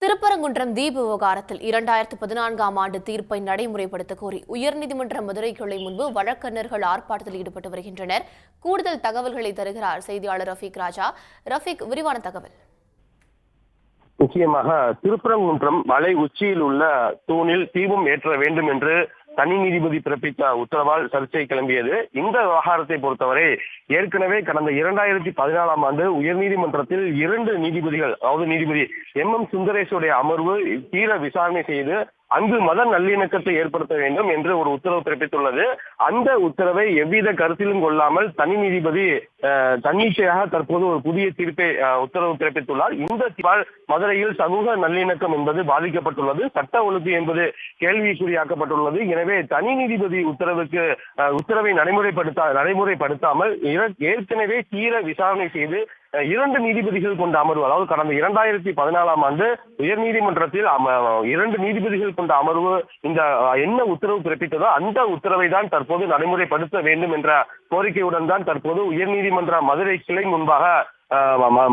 திருப்பரங்குன்றம் தீப விவகாரத்தில் 2014ஆம் ஆண்டு தீர்ப்பை நடைமுறைப்படுத்த கோரி உயர்நீதிமன்ற மதுரை கிளை முன்பு வழக்கறிஞர்கள் ஆர்ப்பாட்டத்தில் ஈடுபட்டு வருகின்றனர். கூடுதல் தகவல்களை தருகிறார் செய்தியாளர் ரஃபீக் ராஜா. ரஃபீக், விரிவான தகவல். முக்கியமாக திருப்பரங்குன்றம் மலை உச்சியில் உள்ள தூணில் தீபம் ஏற்ற வேண்டும் என்று தனி நீதிபதி பிறப்பித்த உத்தரவால் சர்ச்சை கிளம்பியது. இந்த விவகாரத்தை பொறுத்தவரை ஏற்கனவே கடந்த 2014ஆம் ஆண்டு உயர்நீதிமன்றத்தில் 2 நீதிபதிகள், அதாவது நீதிபதி MM சுந்தரேஷுடைய அமர்வு தீர விசாரணை செய்து அங்கு மத நல்லிணக்கத்தை ஏற்படுத்த வேண்டும் என்று ஒரு உத்தரவு பிறப்பித்துள்ளது. அந்த உத்தரவை எவ்வித கருத்திலும் கொள்ளாமல் தனி நீதிபதி தன்னிச்சையாக தற்போது ஒரு புதிய தீர்ப்பை உத்தரவு பிறப்பித்துள்ளார். இந்த மதுரையில் சமூக நல்லிணக்கம் என்பது பாதிக்கப்பட்டுள்ளது, சட்ட ஒழுங்கு என்பது கேள்விக்குறியாக்கப்பட்டுள்ளது. எனவே தனி நீதிபதி உத்தரவை நடைமுறைப்படுத்தாமல் ஏற்கனவே தீர விசாரணை செய்து 2 நீதிபதிகள் கொண்ட அமர்வு, அதாவது கடந்த 2014ஆம் ஆண்டு உயர்நீதிமன்றத்தில் 2 நீதிபதிகள் கொண்ட அமர்வு இந்த என்ன உத்தரவு பிறப்பித்ததோ அந்த உத்தரவை தான் தற்போது நடைமுறைப்படுத்த வேண்டும் என்ற கோரிக்கையுடன் தான் தற்போது உயர்நீதிமன்ற மதுரை கிளை முன்பாக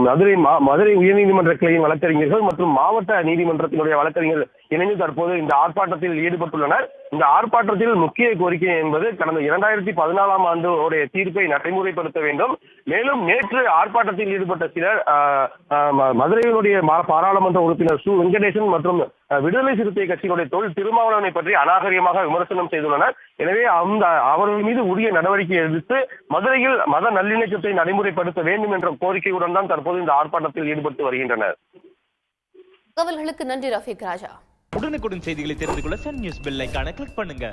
மதுரை உயர்நீதிமன்ற கிளையின் வழக்கறிஞர்கள் மற்றும் மாவட்ட நீதிமன்றத்தினுடைய வழக்கறிஞர்கள் இணைந்து தற்போது இந்த ஆர்ப்பாட்டத்தில் ஈடுபட்டுள்ளனர். இந்த ஆர்ப்பாட்டத்தில் முக்கிய கோரிக்கை என்பது கடந்த 2014ஆம் ஆண்டு தீர்ப்பை நடைமுறைப்படுத்த வேண்டும். மேலும் நேற்று ஆர்ப்பாட்டத்தில் ஈடுபட்ட சிலர் மதுரையினுடைய பாராளுமன்ற உறுப்பினர் சு வெங்கடேசன் மற்றும் விடுதலை சிறுத்தை கட்சியினுடைய தொல் திருமாவளவனை பற்றி அநாகரிகமாக விமர்சனம் செய்துள்ளனர். எனவே அவர்கள் மீது உரிய நடவடிக்கை எடுத்து மதுரையில் மத நல்லிணக்கத்தை நடைமுறைப்படுத்த வேண்டும் என்ற கோரிக்கையுடன் தான் தற்போது இந்த ஆர்ப்பாட்டத்தில் ஈடுபட்டு வருகின்றனர். தகவல்களுக்கு நன்றி ரஃபீக் ராஜா. உடனுக்குடன் செய்திகளை தெரிந்து கொள்ள சன் நியூஸ் பெல் ஐகானை கிளிக் பண்ணுங்க.